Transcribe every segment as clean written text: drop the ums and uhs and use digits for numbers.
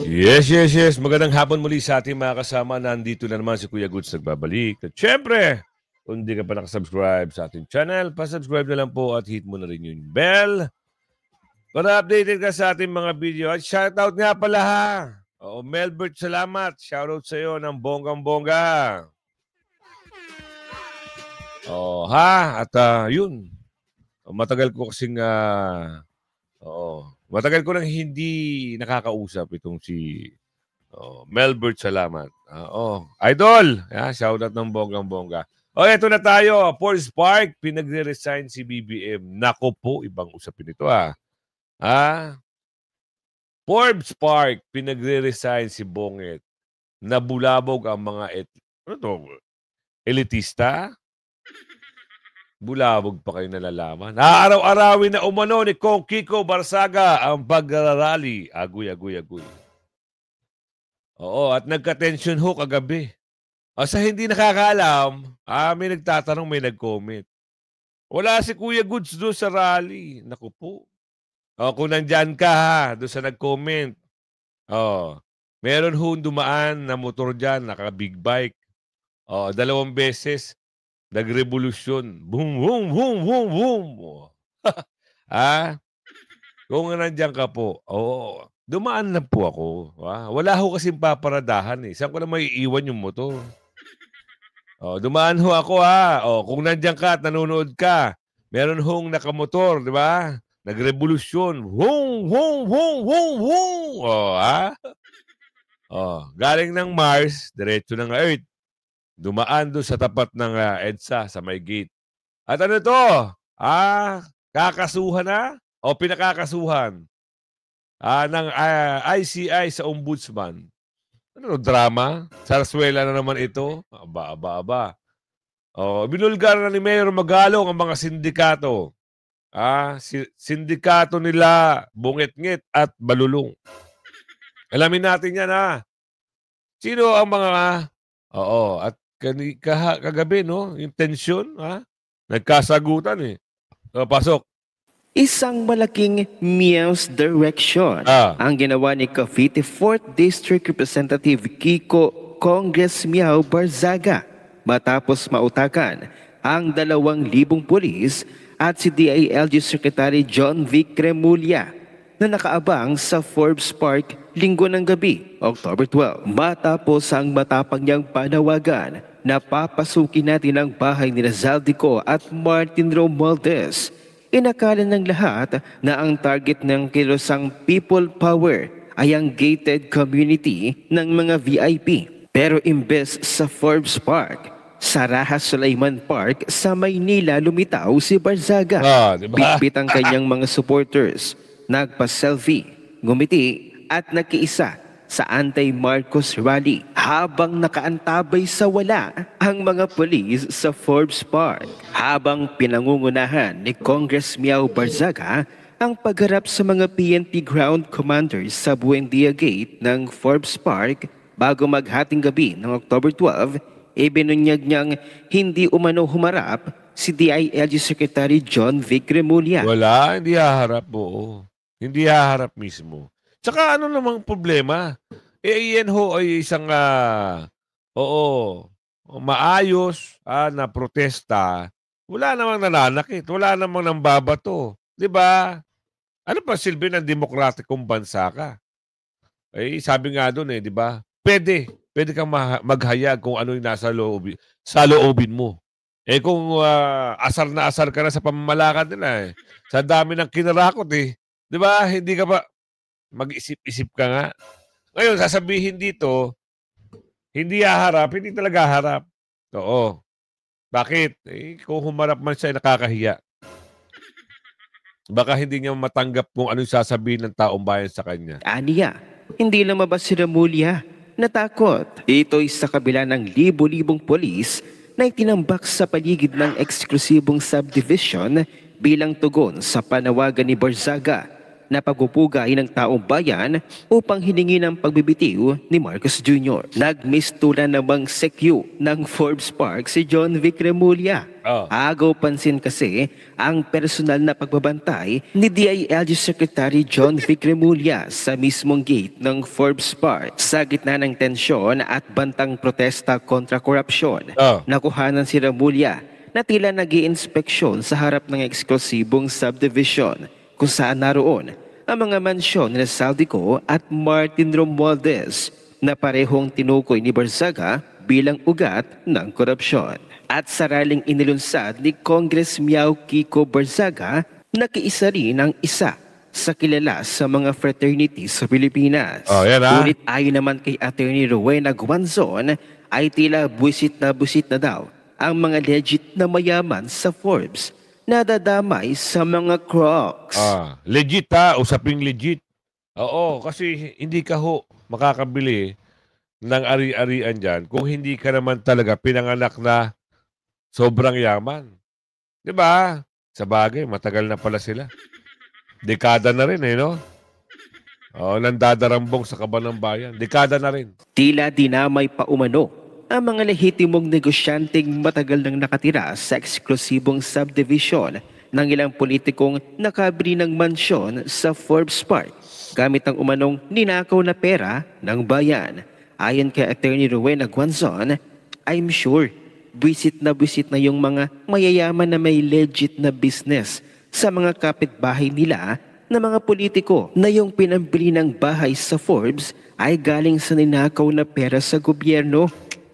Yes. Magandang hapon muli sa ating mga kasama. Nandito na naman si Kuya Goods nagbabalik. At syempre, kung hindi ka pa nakasubscribe sa ating channel, pasubscribe na lang po at hit mo na rin yung bell para updated ka sa ating mga video. At shoutout nga pala ha. Oo, Melbert, salamat. Shoutout sa iyo ng bonggang-bongga. Oh, ha? At yun. Matagal ko kasing matagal ko nang hindi nakakausap itong si Melbert, salamat. Idol! Shoutout ng bonggang-bongga. Eto na tayo. Forbes Park, pinagre-resign si BBM. Nako po, ibang usapin ito Forbes Park, pinagre-resign si Bonget. Nabulabog ang mga elitista? Bulabog pa kayo nalalaman. Araw-arawin na umano ni Kong Kiko Barsaga ang pagrarally. Aguy. Oo, at nagka-tension ho kagabi. Sa hindi nakakaalam, may nagtatanong, may nag-comment. Wala si Kuya Goods doon sa rally. Naku po. Kung nandyan ka doon sa nag-comment. Meron ho dumaan na motor dyan, naka-big bike. 2 beses. Nag-revolusyon. Boom, boom, boom, boom, boom. Kung nandyan ka po, dumaan lang po ako. Wala ho kasing paparadahan eh. Saan ko na may iiwan yung motor? Dumaan ho ako kung nandyan ka at nanonood ka, meron hong nakamotor, di ba? Nag-revolusyon. Wong, wong, wong, wong, wong. Galing ng Mars, diretso ng Earth. Dumaan doon sa tapat ng EDSA sa may gate. At ano to? Kakasuhan na? O pinakakasuhan? Ng ICI sa ombudsman. Ano drama? Sarsuela na naman ito? Aba. Binulgar na ni Mayor Magalong ang mga sindikato. Sindikato nila Bungit-ngit at Balulong. Alamin natin yan Sino ang mga... at kagabi, no? Yung tension, nagkasagutan eh. Pasok. Isang malaking Mia's direction ang ginawa ni Cavite 4th District Representative Kiko Congress Miao Barzaga matapos mautakan ang 2,000 pulis at si DILG Secretary John Vic Remulla na nakaabang sa Forbes Park linggo ng gabi, October 12. Matapos ang matapang niyang panawagan na papasukin natin ang bahay ni Zaldico at Martin Romualdez, inakala ng lahat na ang target ng kilosang people power ay ang gated community ng mga VIP. Pero imbes sa Forbes Park, sa Raha Sulaiman Park sa Maynila lumitaw si Barzaga. Diba? Bitbit ang kanyang mga supporters, nagpa-selfie, ngumiti at nakiisa sa anti-Marcos rally habang nakaantabay sa wala ang mga pulis sa Forbes Park. Habang pinangungunahan ni Congress Miao Barzaga ang pagharap sa mga PNP ground commanders sa Buendia Gate ng Forbes Park bago maghating gabi ng October 12, ibinunyag niyang hindi umano humarap si DILG Secretary John Vic Remulla. Wala, hindi haharap po. Hindi haharap mismo. Tsaka ano namang problema? Iyan ho ay isang maayos na protesta. Wala namang nananakit, wala namang nambabato. 'Di ba? Ano pa silbi ng demokratikong bansa ka? Sabi nga doon 'di ba? Pwede kang maghayag kung ano yung nasa loobin mo. Kung asar na asar ka na sa pamamalakad nila sa dami ng kinarakot 'di ba? Hindi ka ba mag-isip-isip ka nga. Ngayon, sasabihin dito, hindi haharap, hindi talaga harap. Oo. Bakit? Kung humarap man siya, nakakahiya. Baka hindi niya matanggap kung ano yung sasabihin ng taong bayan sa kanya. Aniya, hindi lumabas si Remulla. Natakot. Ito'y sa kabila ng libo-libong polis na itinambak sa paligid ng eksklusibong subdivision bilang tugon sa panawagan ni Barzaga. na pagpupugay ng taong bayan upang hiningi ng pagbibitiw ni Marcos Jr. Nagmistulan namang sekyu ng Forbes Park si John Vic Remulla. Agaw pansin kasi ang personal na pagbabantay ni DILG Secretary John Vic Remulla sa mismong gate ng Forbes Park. Sa gitna ng tensyon at bantang protesta kontra korupsyon, nakuhanan si Remulla na tila nag-iinspeksyon sa harap ng eksklusibong subdivision kung saan naroon ang mga mansyon ni Saldico at Martin Romualdez na parehong tinukoy ni Barzaga bilang ugat ng korupsyon. At sa raling inilunsad ni Congress Miao Kiko Barzaga, nakiisa rin ang isa sa kilala sa mga fraternity sa Pilipinas. Ngunit ayon naman kay Attorney Rowena Guanzon ay tila buwisit na daw ang mga legit na mayaman sa Forbes nadadamay sa mga Crocs. Legit usaping legit. Oo, kasi hindi ka makakabili ng ari-arian dyan kung hindi ka naman talaga pinanganak na sobrang yaman. Diba? Sa bagay, matagal na pala sila. Dekada na rin no? Nandadarambong sa kaban ng bayan. Dekada na rin. Tila dinamay pa umano ang mga lehitimong negosyanteng matagal nang nakatira sa eksklusibong subdivision ng ilang politikong nakabili ng mansyon sa Forbes Park gamit ang umanong ninakaw na pera ng bayan. Ayon kay Attorney Rowena Guanzon, I'm sure buwisit na yung mga mayayaman na may legit na business sa mga kapitbahay nila na mga politiko na yung pinambili ng bahay sa Forbes ay galing sa ninakaw na pera sa gobyerno.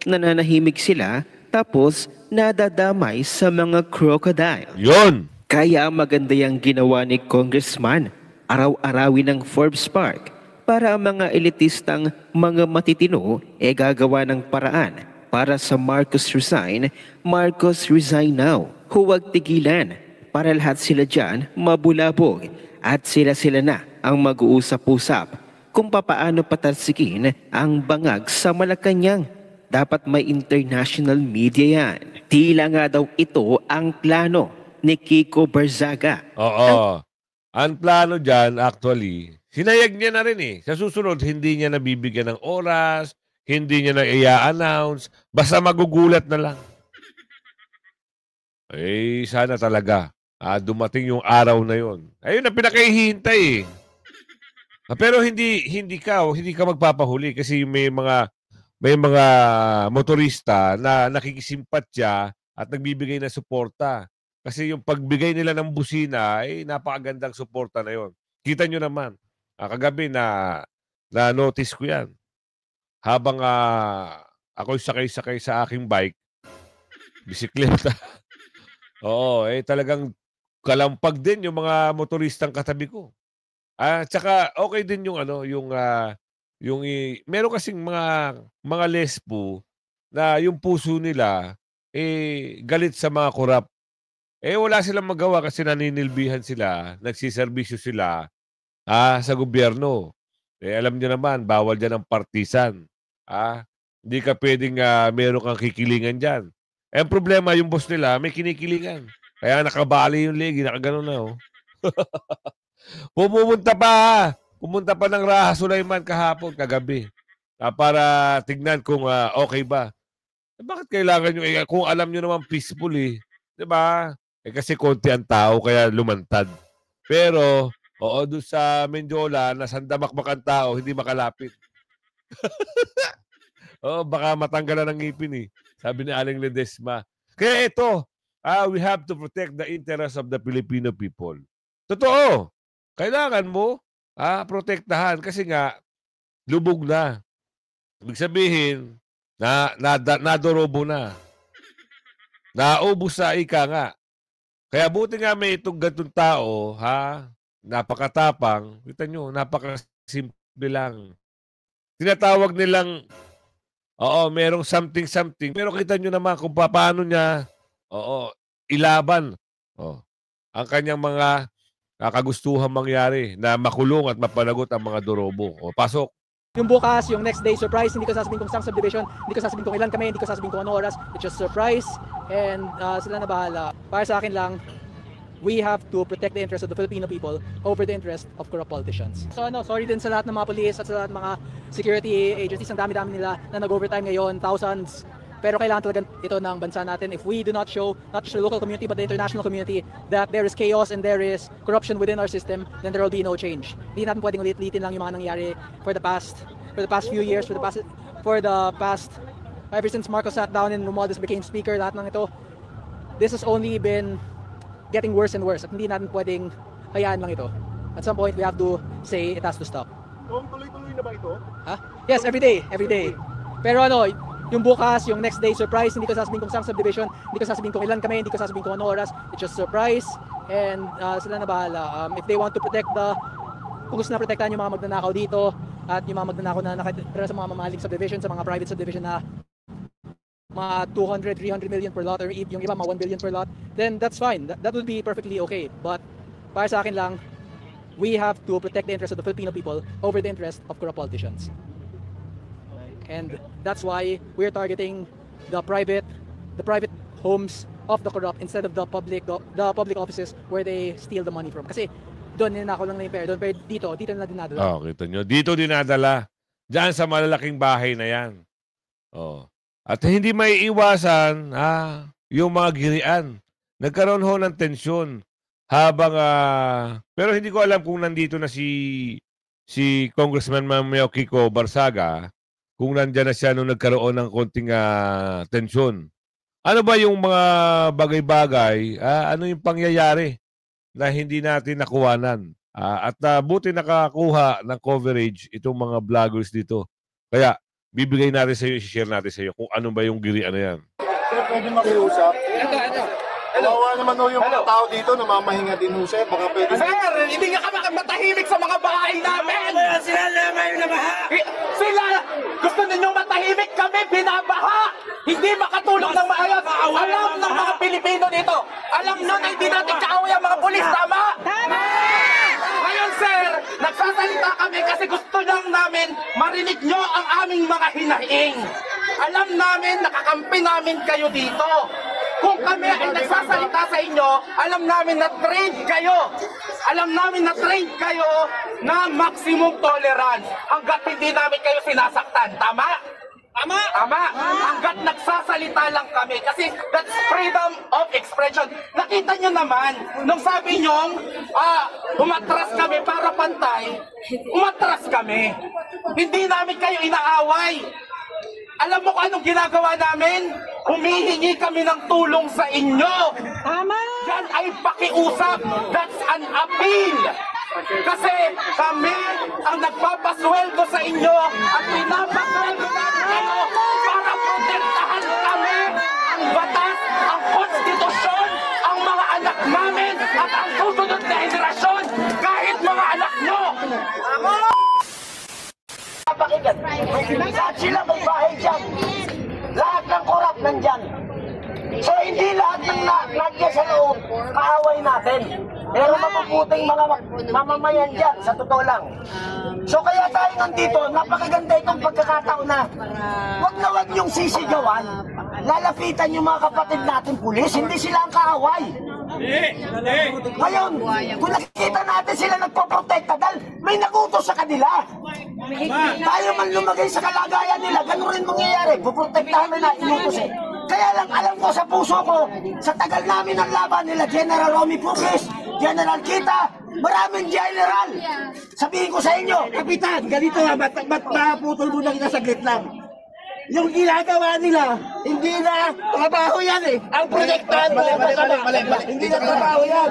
Nananahimik sila tapos nadadamay sa mga crocodile. Yun! Kaya maganda yung ginawa ni Congressman, araw-arawin ng Forbes Park para ang mga elitistang mga matitino gagawa ng paraan para sa Marcos resign now. Huwag tigilan para lahat sila dyan mabulabog at sila na ang mag-uusap-usap kung papaano patalsikin ang bangag sa Malacanang. Dapat may international media yan. Tila nga daw ito ang plano ni Kiko Barzaga. Ang plano dyan, actually, sinayag niya na rin Sa susunod, hindi niya nabibigyan ng oras, hindi niya na i-announce, basta magugulat na lang. Sana talaga dumating yung araw na yon. Ayun na pinakahihintay Pero hindi ka magpapahuli kasi may mga motorista na nakikisimpatya at nagbibigay ng suporta. Kasi yung pagbigay nila ng busina ay napakagandang suporta na yon. Kita nyo naman, kagabi na notice ko yan. Habang ako'y sakay-sakay sa aking bike, bisikleta. Talagang kalampag din yung mga motoristang katabi ko. Tsaka okay din yung meron kasing mga lesbo na yung puso nila galit sa mga korap. Wala silang magawa kasi naninilbihan sila, nagsiservisyo sila sa gobyerno. Alam niyo naman, bawal dyan ang partisan. Hindi ka pwedeng meron kang kikilingan dyan. Ang problema, yung boss nila may kinikilingan. Kaya nakabali yung legi, nakaganon na Pumunta pa ng Raha Sulaiman kahapon, kagabi. Para tignan kung okay ba. Bakit kailangan nyo? Kung alam nyo naman peaceful Diba? Kasi konti ang tao, kaya lumantad. Pero, doon sa Mendiola, nasandamakmak ang tao, hindi makalapit. Baka matanggalan ng ngipin Sabi ni Aling Ledesma. Kaya ito, we have to protect the interest of the Filipino people. Totoo. Kailangan mo protektahan kasi nga lubog na. Ibig sabihin, nadorobo na. Naubos sa ika nga. Kaya buti nga may itong gantong tao, napakatapang. Kita nyo, napakasimple lang. Tinatawag nilang, merong something. Pero kita nyo naman kung paano niya, ilaban. Ang kanyang mga kagustuhan mangyari na makulong at mapanagot ang mga dorobo. Pasok. Yung bukas, yung next day, surprise. Hindi ko sasabihin kung saan subdivision, hindi ko sasabihin kung ilan kami, hindi ko sasabihin kung ano oras. It's just surprise and sila na bahala. Para sa akin lang, we have to protect the interest of the Filipino people over the interest of corrupt politicians. So sorry din sa lahat ng mga police at sa lahat ng mga security agencies, ang dami-dami nila na nag-overtime ngayon, thousands. Pero kailangan talaga ito ng bansa natin. If we do not show, not just the local community but the international community, that there is chaos and there is corruption within our system, then there will be no change. Hindi natin pwedeng ulit-ulitin lang yung mga nangyari for the past few years, ever since Marcos sat down and Romualdez became speaker, lahat ng ito, this has only been getting worse and worse. At hindi natin pwedeng hayaan lang ito. At some point, we have to say it has to stop. Tuloy-tuloy na ba ito? Ha? Yes, every day. Pero yung bukas, yung next day surprise, hindi ko sasabihin kung saan subdivision, hindi ko sasabihin kung ilan kami, hindi ko sasabihin kung ano oras. It's just surprise and sila na bahala. If they want to protect kung gusto na protektahan yung mga magnanakaw dito at yung mga magnanakaw na nakatira sa mga mamahaling subdivision, sa mga private subdivision na mga 200, 300 million per lot or yung iba mga 1 billion per lot, then that's fine. That would be perfectly okay. But para sa akin lang, we have to protect the interest of the Filipino people over the interest of corrupt politicians. And that's why we're targeting the private homes of the corrupt instead of the public offices where they steal the money from. Kasi doon ninako lang na yung pera. Doon dito na dinadala. Oh, kita nyo. Dito dinadala. Diyan sa malalaking bahay na yan. Oh. At hindi may iwasan yung mga girian. Nagkaroon ho ng tensyon habang pero hindi ko alam kung nandito na si Congressman Manuel Kiko Barzaga, kung nandiyan na siya nung nagkaroon ng konting tensyon. Ano ba yung mga bagay-bagay, ano yung pangyayari na hindi natin nakuhanan? At buti nakakuha ng coverage itong mga vloggers dito. Kaya bibigay natin sa iyo, i-share natin sa iyo kung ano ba yung giri ano yan. Sir, pwede makiusap? Kawawa naman yung mga tao dito, namamahinga din ho, sir. Baka pwede... Sir, hindi nga kami matahimik sa mga bahay namin! Sila naman yung nabaha! Sila! Gusto ninyo matahimik kami, binabaha! Hindi makatulong ng maayos! Alam ng mga Pilipino dito! Alam nun na hindi natin kaaway ang mga pulis, tama? Tama! Ngayon, sir, nagsasalita kami kasi gusto lang namin marinig nyo ang aming mga hinaing. Alam namin, nakakampi namin kayo dito. Kung kami ay nagsasalita sa inyo, alam namin na trained kayo. Alam namin na trained kayo na maximum tolerance hanggat hindi namin kayo sinasaktan. Tama? Tama? Tama. Hanggat nagsasalita lang kami. Kasi that's freedom of expression. Nakita nyo naman, nung sabi nyo, umatras kami para pantay, umatras kami. Hindi namin kayo inaaway. Alam mo kung anong ginagawa namin? Humihingi kami ng tulong sa inyo. Tama! Yan ay pakiusap. That's an appeal. Kasi kami ang nagpapasweldo sa inyo at pinapasweldo namin kayo para protektahan kami ang batas, ang konstitusyon, ang mga anak namin at ang susunod na henerasyon kahit mga anak nyo. Tama! Lahat sila may bahay dyan. Lahat ng korap nandyan. So hindi lahat ng nandiyan sa loob, kaaway natin. Pero mabubuting mga mamamayan dyan, sa totoo lang. So kaya tayo nandito, napakaganda itong pagkakataon na wag yung sisigawan. Lalapitan yung mga kapatid natin pulis, hindi sila ang kaaway. Ngayon, kung nakikita natin sila nagpoprotekta dahil may nagutos sa kanila. Tayo man lumagay sa kalagayan nila, ganun rin mangyayari. Puprotektahan nila, inutos eh. Kaya lang alam ko sa puso ko, sa tagal namin ng laban nila, General Romy Pugis, General Kita, maraming general. Sabihin ko sa inyo, Kapitan, ganito nga, ba't maputol muna kita saglit lang. Yung ginagawa nila, hindi na trabaho yan eh. Ang proyektahan mo, hindi na trabaho yan.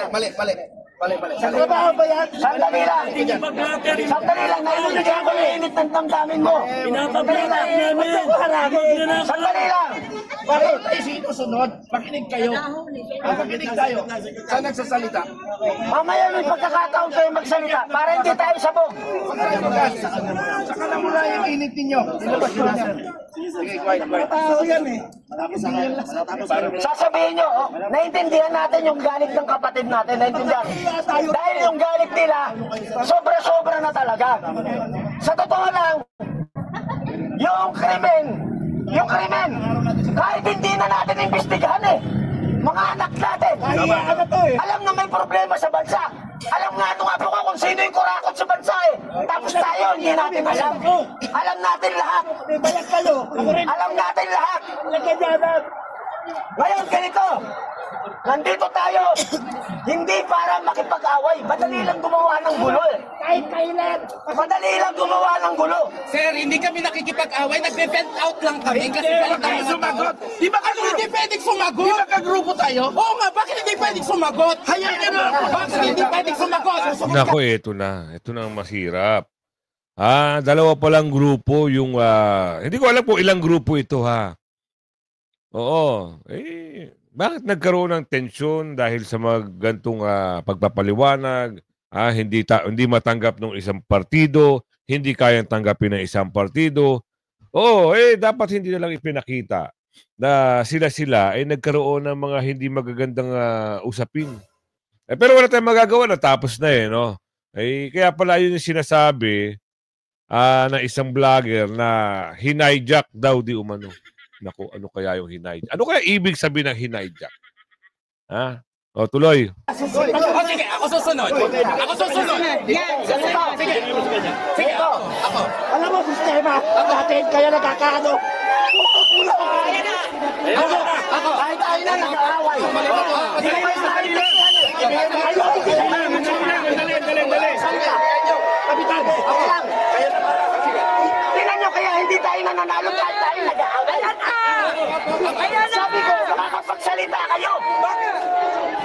Mali. Sa trabaho ba yan? Sandali lang. Sandali lang. Naiinigyan ko na init ng damdamin mo. Sandali lang. Sandali lang. Bakit? Ay, sinusunod. Makinig kayo. Makinig tayo. Saan nagsasalita? Mamaya may pagkakataon kayo magsalita para hindi tayo sabog. Saka na mula yung init ninyo. Ilabas nyo na, sir. Sige, quiet. Tao yan eh. Sasabihin nyo, naintindihan natin yung galit ng kapatid natin. Naintindihan. Dahil yung galit nila, sobra-sobra na talaga. Sa totoo lang, yung krimen, kahit hindi na natin imbestigahan eh. Mga anak natin. Alam na may problema sa bansa. Alam nga nung apo ko kung sino yung kurakot sa bansa eh. Tapos tayo, hindi natin alam. Alam natin lahat. Alam natin lahat. Ngayon ganito, nandito tayo, hindi para makipag-away. Madali lang gumawa ng gulo eh. Kahit kailan. Madali lang gumawa ng gulo. Sir, hindi kami nakikipag-away, nagbe-vent out lang kami kasi galit tayo sumagot. Di ba kasi hindi pwedeng sumagot? Di ba kagrupo tayo? Oo nga, bakit hindi pwedeng sumagot? Hayaan nyo na! Bakit hindi pwedeng sumagot? Naku, ito na. Ito na ang masirap. Dalawa palang grupo yung... hindi ko alam kung ilang grupo ito ha. Oo. Bakit nagkaroon ng tensyon dahil sa mga gantong pagpapaliwanag? Hindi matanggap ng isang partido, hindi kayang tanggapin ng isang partido. Oo, dapat hindi na lang ipinakita na sila ay nagkaroon ng mga hindi magagandang usapin. Pero wala tayong magagawa, natapos na no? Kaya pala yun yung sinasabi na isang vlogger na hinayjack daw di umano. Naku, ano kaya yung hinayjack? Ano kaya ibig sabihin ng hinayjack? O, tuloy. Sige, ako susunod. Ako susunod. Sige. Sige, ako. Alam mo, sistema natin, kaya nagkakaano. Ako. Kahit tayo na nag-aaway. Kapitan, ako lang. Tingnan nyo, kaya hindi tayo nananalo kahit tayo nag-aaway. Sabi ko, makakapagsalita kayo.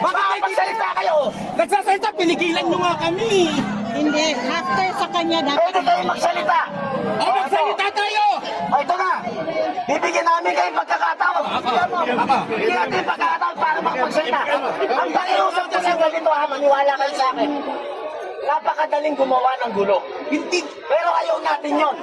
Makakapagsalita kayo. Nagsasalita, pinigilan nyo nga kami. Hindi, after sa kanya dapat. Pwede kayo magsalita. O, magsalita tayo. O, ito na. Bibigyan namin kayo pagkakataon. Bibigyan natin pagkakataon para makapagsalita. Ang pakiusap ko sa ganito maniwala kayo sa akin. Napakadaling gumawa ng gulo. Hindi, pero ayaw natin yon.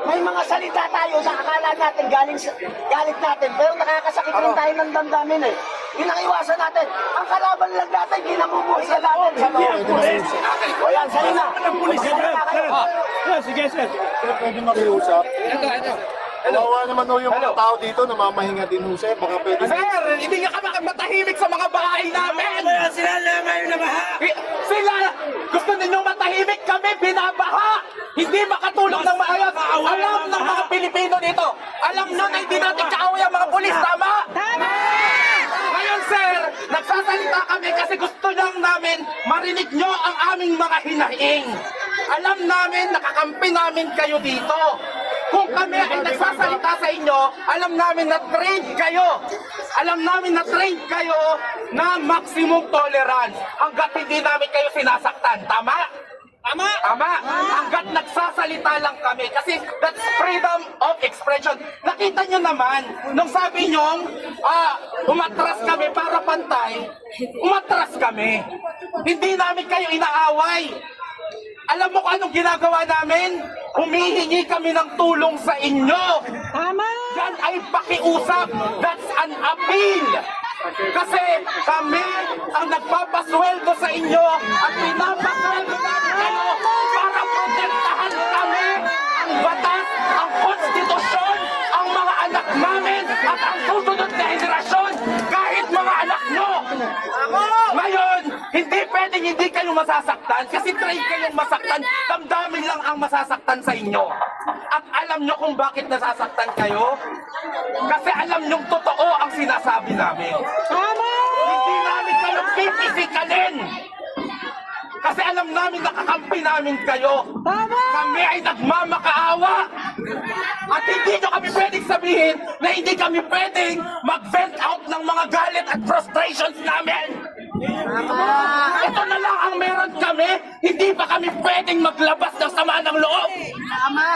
May mga salita tayo na akala natin galit natin, pero nakakasakit rin tayo ng damdamin eh. Yun ang iwasan natin. Ang kalaban lang natin, ginamumuhay sa natin sa mga pulis. O yan, sa'yo na. Magsalita kayo. Sige, sir. Sir, pwede makiusap? Kawawa naman yung mga tao dito, namamahinga din ho, sir. Baka pwede... Sir, hindi nga kami matahimik sa mga bahay namin. Sila naman yung nabaha. Sila, gusto ninyong matahimik, kami binabaha. Hindi makatulong ng maayos. Alam ng mga Pilipino dito. Alam na hindi natin kaaway ang mga pulis, tama? Tama! Ngayon, sir, nagsasalita kami kasi gusto lang namin marinig nyo ang aming mga hinaing. Alam namin, nakakampi namin kayo dito. Kung kami ay nagsasalita sa inyo, alam namin na trained kayo. Alam namin na trained kayo na maximum tolerance hanggat hindi namin kayo sinasaktan. Tama? Tama? Tama. Hanggat nagsasalita lang kami. Kasi that's freedom of expression. Nakita nyo naman, nung sabi nyo, umatras kami para pantay, umatras kami. Hindi namin kayo inaaway. Alam mo kung anong ginagawa namin? Humihingi kami ng tulong sa inyo. Tama! Yan ay pakiusap. That's an appeal. Kasi kami ang nagpapasweldo sa inyo at pinapasweldo namin kayo para protektahan kami, ang batas, ang konstitusyon, ang mga anak namin at ang susunod na henerasyon, kahit mga anak nyo. Ngayon, hindi pwedeng hindi kayo masasaktan kasi try kayong masaktan, damdamin lang ang masasaktan sa inyo. At alam nyo kung bakit nasasaktan kayo? Kasi alam nyo totoo ang sinasabi namin. Tama! Hindi namin kayo pipisikalin. Kasi alam namin nakakampi namin kayo. Tama! Kami ay nagmamakaawa. At hindi nyo kami pwedeng sabihin na hindi kami pwedeng mag-vent out ng mga galit at frustrations namin. Ito na lang ang meron kami. Hindi pa kami pwedeng maglabas ng sama ng loob. Tama!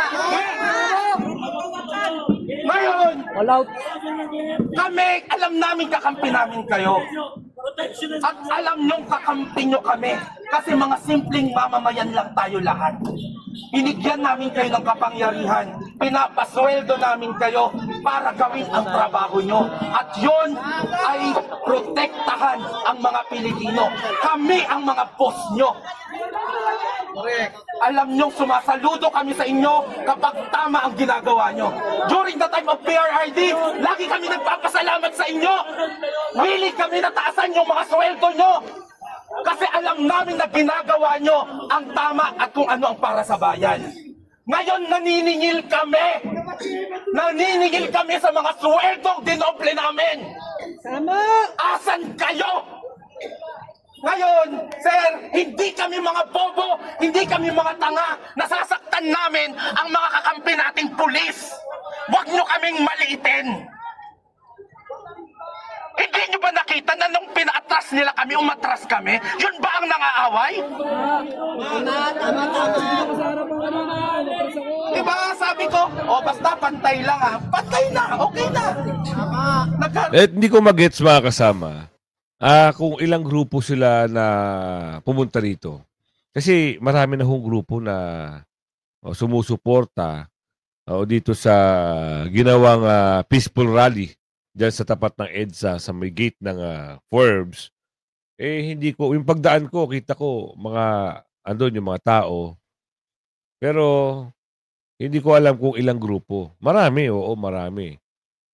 Ngayon, kami, alam namin kakampi namin kayo. At alam nyong kakampi nyo kami. Kasi mga simpleng mamamayan lang tayo lahat. Binigyan namin kayo ng kapangyarihan pinapasweldo namin kayo para gawin ang trabaho nyo. At yun ay protektahan ang mga Pilipino. Kami ang mga boss nyo. Alam nyo, sumasaludo kami sa inyo kapag tama ang ginagawa nyo. During the time of PRRD, lagi kami nagpapasalamat sa inyo. Willing kami na taasan yung mga sweldo nyo. Kasi alam namin na ginagawa nyo ang tama at kung ano ang para sa bayan. Ngayon naniningil kami. Naniningil kami sa mga sweldong dinoble namin. Tama! Asan kayo? Ngayon, sir, hindi kami mga bobo, hindi kami mga tanga. Nasasaktan namin ang mga kakampi nating pulis. Huwag nyo kaming maliitin. Hindi nyo ba nakita na nung pinaatras nila kami, umatras kami? Yun ba ang nangaaway? Diba sabi ko, basta pantay lang ha. Pantay na, okay na. Hindi ko magets mga kasama. Kung ilang grupo sila na pumunta rito. Kasi marami na hong grupo na sumusuporta dito sa ginawang peaceful rally diyan sa tapat ng EDSA sa may gate ng Forbes. Hindi ko, yung pagdaan ko, kita ko mga andun yung mga tao. Pero hindi ko alam kung ilang grupo. Marami, oo, marami.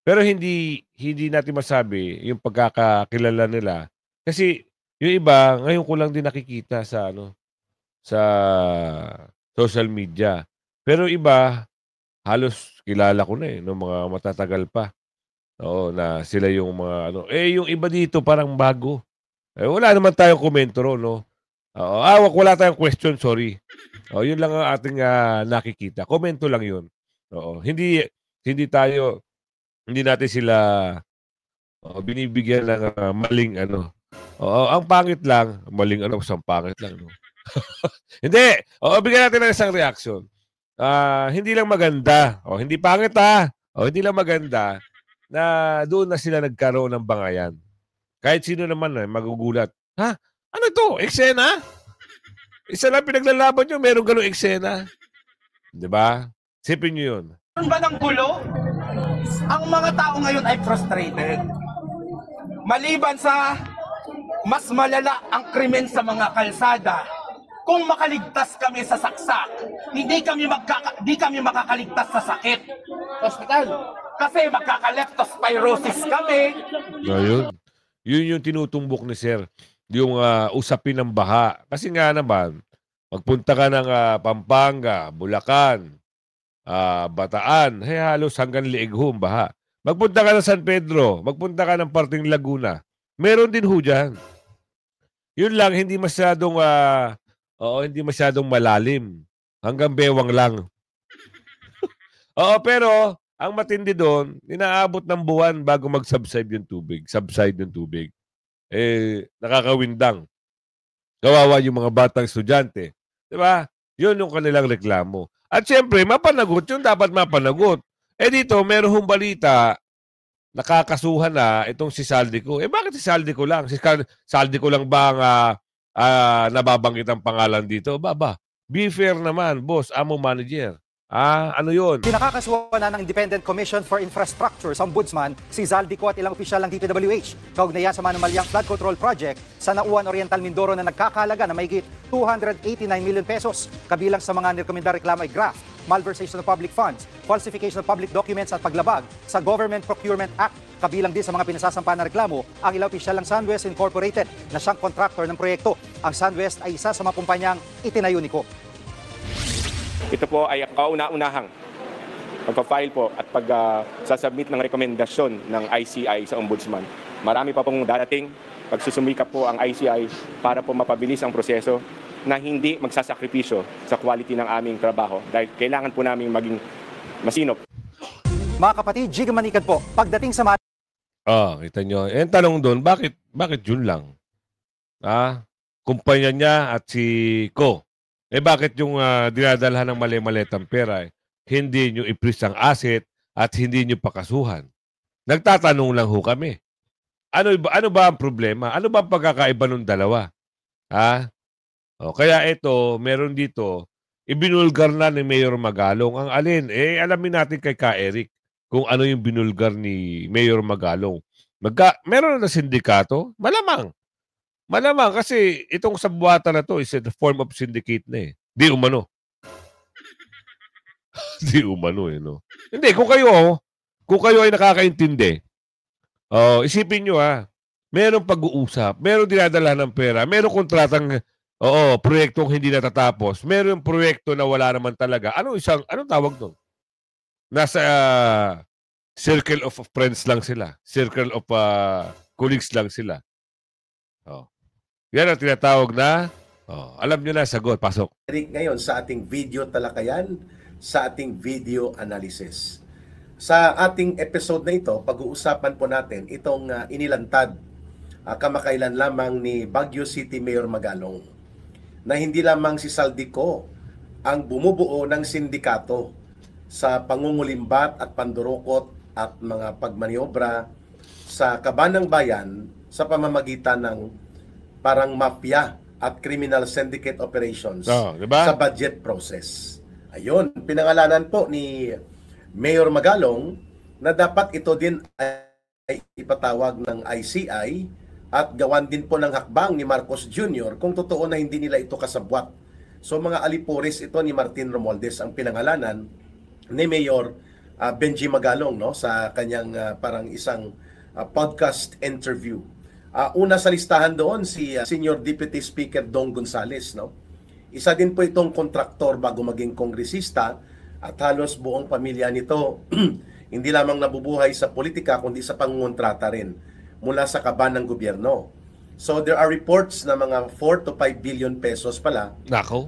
Pero hindi natin masabi yung pagkakakilala nila. Kasi yung iba, ngayon ko lang din nakikita sa sa social media. Pero iba, halos kilala ko na ng mga matatagal pa. Oo, na sila yung mga yung iba dito parang bago. Wala naman tayong komento ron, no? Wala tayong question, sorry. Yun lang ang ating nakikita. Komento lang yun. Oo, hindi natin sila binibigyan ng maling ang pangit lang, maling isang pangit lang, no? Hindi. Bigyan natin ng isang reaction. Hindi lang maganda. Hindi pangit hindi lang maganda na doon na sila nagkaroon ng bangayan. Kahit sino naman magugulat. Ha? Ano to? Eksena? Isa lang pinaglalaban nyo, meron ganung eksena. Diba? Sipin nyo yun. Ano ba ng gulo? Ang mga tao ngayon ay frustrated. Maliban sa mas malala ang krimen sa mga kalsada, kung makaligtas kami sa saksak, hindi kami makakaligtas sa sakit. Hospital. Kasi magkaka-leptospirosis kami. Yun yung tinutumbok ni Sir. Yung usapin ng baha. Kasi nga naman, magpunta ka ng Pampanga, Bulacan, Bataan, halos hanggang Liighum, baha. Magpunta ka ng San Pedro, magpunta ka ng parting Laguna. Meron din ho dyan. Yun lang, hindi masyadong malalim. Hanggang bewang lang. Pero ang matindi doon, inaabot ng buwan bago mag-subside yung tubig. Nakakawindang. Kawawa yung mga batang estudyante. Diba? Yun yung kanilang reklamo. At syempre, mapanagot yung dapat mapanagot. Dito, meron hong balita, nakakasuhan na itong si Saldico. Bakit si Saldico lang? Si Saldico lang ba ang nababanggit ang pangalan dito? Be fair naman, boss, amo manager. Ano yun? Pinakakasuhan na ng Independent Commission for Infrastructure sa Ombudsman si Zaldico at ilang opisyal ng DPWH. Kaugnayan sa manumalyang flood control project sa Nauan Oriental Mindoro na nagkakahalaga na mahigit 289 million pesos. Kabilang sa mga nirekomendang reklamo ay graft, malversation of public funds, falsification of public documents at paglabag sa Government Procurement Act. Kabilang din sa mga pinasasampa na reklamo ang ilang opisyal ng SunWest Incorporated na siyang kontraktor ng proyekto. Ang SunWest ay isa sa mga kumpanyang itinayo ni Ko. Ito po ay kauna-unahang pagpa-file po at pag-sasubmit ng rekomendasyon ng ICI sa Ombudsman. Marami pa pong darating pagsusumikap po ang ICI para po mapabilis ang proseso na hindi magsasakripisyo sa quality ng aming trabaho dahil kailangan po namin maging masinop. Mga kapatid, Jig Manikan po, pagdating sa kita nyo. Tanong doon, bakit yun lang? Kumpanya niya at si Ko. Bakit yung dinadalhan ng mali-maletang pera hindi nyo i-freeze ang asset at hindi nyo pakasuhan? Nagtatanong lang ho kami. Ano ba ang problema? Ano ba ang pagkakaiba ng dalawa? Kaya ito, meron dito ibinulgar na ni Mayor Magalong. Ang alin, alamin natin kay Ka Eric kung ano yung binulgar ni Mayor Magalong. Meron na sindikato? Malamang. Malamang kasi itong sabuatan na to is a form of syndicate na eh. Di umano. Di umano eh, no? Hindi, kung kayo ay nakakaintindi, isipin nyo merong pag-uusap, merong dinadala ng pera, merong kontratang, proyektong hindi natatapos, merong proyekto na wala naman talaga. Anong tawag doon? Nasa circle of friends lang sila. Circle of colleagues lang sila. Yan ang tinatawag na, alam nyo na, sagot, pasok. Ngayon sa ating video talakayan, sa ating video analysis. Sa ating episode na ito, pag-uusapan po natin itong inilantad kamakailan lamang ni Baguio City Mayor Magalong na hindi lamang si Saldico ang bumubuo ng sindikato sa pangungulimbat at pandurukot at mga pagmaniobra sa kabanang bayan sa pamamagitan ng parang mafia at criminal syndicate operations diba? Sa budget process. Ayun, pinangalanan po ni Mayor Magalong na dapat ito din ay ipatawag ng ICI at gawan din po ng hakbang ni Marcos Jr. kung totoo na hindi nila ito kasabwat. So mga alipuris ito ni Martin Romualdez ang pinangalanan ni Mayor Benji Magalong sa kanyang parang isang podcast interview. Una sa listahan doon si Senior Deputy Speaker Dong Gonzales. Isa din po itong kontraktor bago maging kongresista at halos buong pamilya nito hindi lamang nabubuhay sa politika kundi sa pangontrata rin mula sa kaban ng gobyerno. So there are reports na mga 4 to 5 billion pesos pala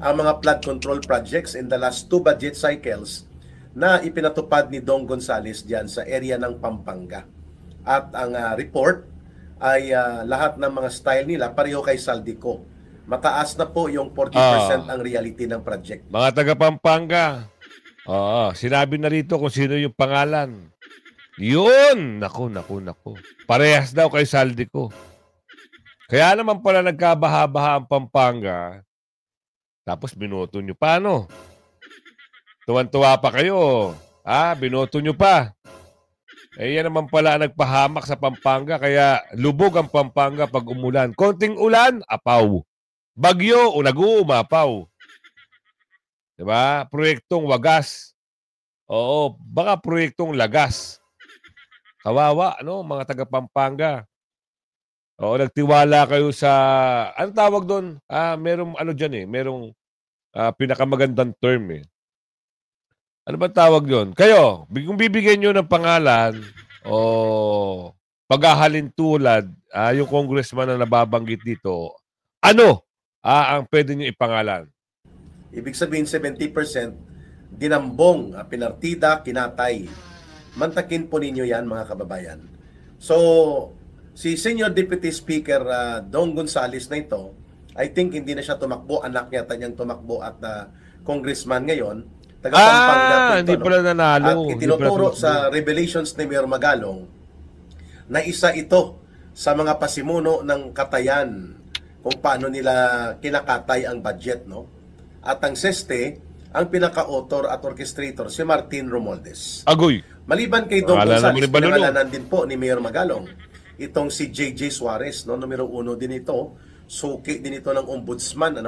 ang mga flood control projects in the last 2 budget cycles na ipinatupad ni Dong Gonzales diyan sa area ng Pampanga. At ang report ay lahat ng mga style nila pareho kay Saldico. Mataas na po yung 40% ang reality ng project. Mga taga Pampanga, sinabi na rito kung sino yung pangalan. Yun! Naku. Parehas daw kay Saldico. Kaya naman pala nagkabaha-baha ang Pampanga. Tapos binoto nyo pa, Tuwan-tuwa pa kayo. Binoto nyo pa. Yan naman pala nagpahamak sa Pampanga. Kaya lubog ang Pampanga pag umulan. Konting ulan, apaw. Bagyo, nag-uumapaw. Diba? Proyektong wagas. Oo, baka proyektong lagas. Kawawa, mga taga Pampanga. Oo, nagtiwala kayo sa, anong tawag doon? Merong dyan merong pinakamagandang term Ano ba tawag doon? Kayo, kung bibigyan nyo ng pangalan o paghahalin tulad, yung congressman na nababanggit dito, ano ang pwede nyo ipangalan? Ibig sabihin 70% dinambong, pinartida, kinatay. Mantakin po ninyo yan mga kababayan. So, si Senior Deputy Speaker Dong Gonzales na ito, I think hindi na siya tumakbo, anak niya niyang tumakbo at congressman ngayon. Taga Pampanga po ito, hindi pala nanalo. At itinuturo sa revelations ni Mayor Magalong na isa ito sa mga pasimuno ng katayan kung paano nila kinakatay ang budget, At ang seste, ang pinaka-author at orchestrator si Martin Romualdez. Agoy. Maliban kay Dong Gonzales, pinangalanan din po ni Mayor Magalong itong si JJ Suarez, numero 1 din ito, suki din ito ng ombudsman,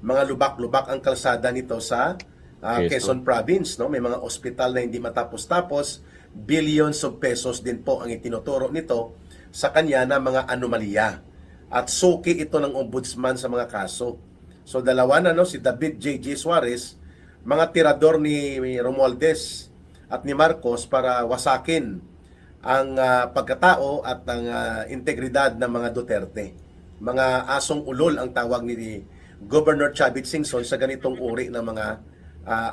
mga lubak-lubak ang kalsada nito sa Quezon Province, may mga ospital na hindi matapos-tapos, billions of pesos din po ang itinuturo nito sa kanya na mga anomalya. At suki ito ng ombudsman sa mga kaso. So dalawa na si David J.J. Suarez, mga tirador ni Romualdez at ni Marcos para wasakin ang pagkatao at ang integridad ng mga Duterte. Mga asong ulol ang tawag ni Governor Chavit Singson sa ganitong uri ng mga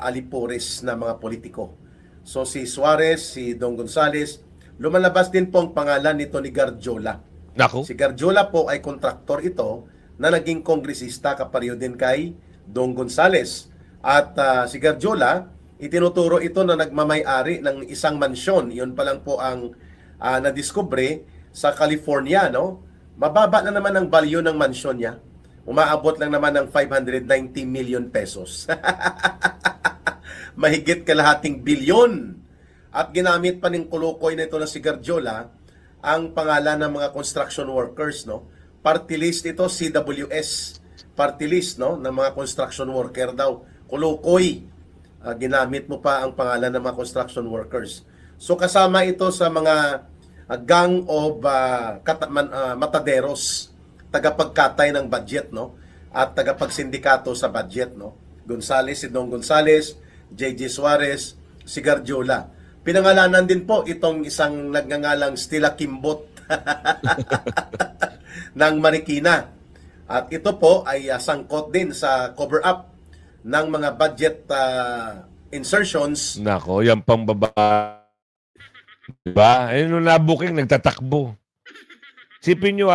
alipuris na mga politiko. So si Suarez, si Dong Gonzales, lumalabas din po ang pangalan nito ni Garjola. Si Garjola po ay kontraktor ito na naging kongresista kapareho din kay Dong Gonzales. At si Garjola, itinuturo ito na nagmamay-ari ng isang mansyon. Iyon pa lang po ang nadiskubre sa California, Mababa na naman ang value ng mansyon niya. umaabot lang naman ng 590 million pesos. Mahigit kalahating bilyon. At ginamit pa ng kulukoy na ito na si Garjola ang pangalan ng mga construction workers, no? Party list ito, CWS. Party list, no? Ng mga construction worker daw. Kulukoy. Ginamit mo pa ang pangalan ng mga construction workers. So kasama ito sa mga gang of mataderos, tagapagkatay ng budget, no? At tagapagsindikato sa budget, no? Gonzales, si Don Gonzales, JJ Suarez, si Garjola. Pinangalanan din po itong isang nagngangalang Stella Kimbot ng Marikina. At ito po ay sangkot din sa cover-up ng mga budget insertions. Nako, yan pang babae. Diba? Ayun nung nabuking, nagtatakbo. Sipin nyo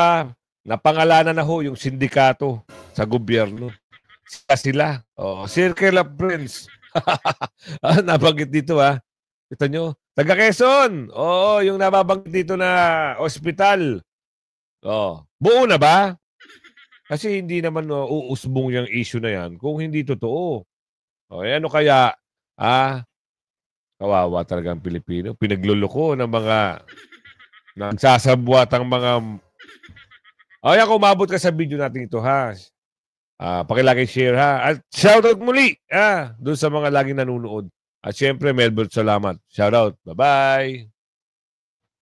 napangalanan na ho yung sindikato sa gobyerno. Sila. Oh, Circle of Friends. Nabanggit dito Ito nyo, taga Quezon. Oo, yung nababanggit dito na ospital. Oh, buo na ba? Kasi hindi naman uusbong yung issue na yan kung hindi totoo. O, ano kaya, kawawa talaga ang Pilipino. Pinagluloko ng mga nagsasabwatang mga... Kaya kung umabot ka sa video natin ito, pakilagay share, At shoutout muli, doon sa mga laging nanonood. At syempre, Melbourne, salamat. Shoutout. Bye-bye.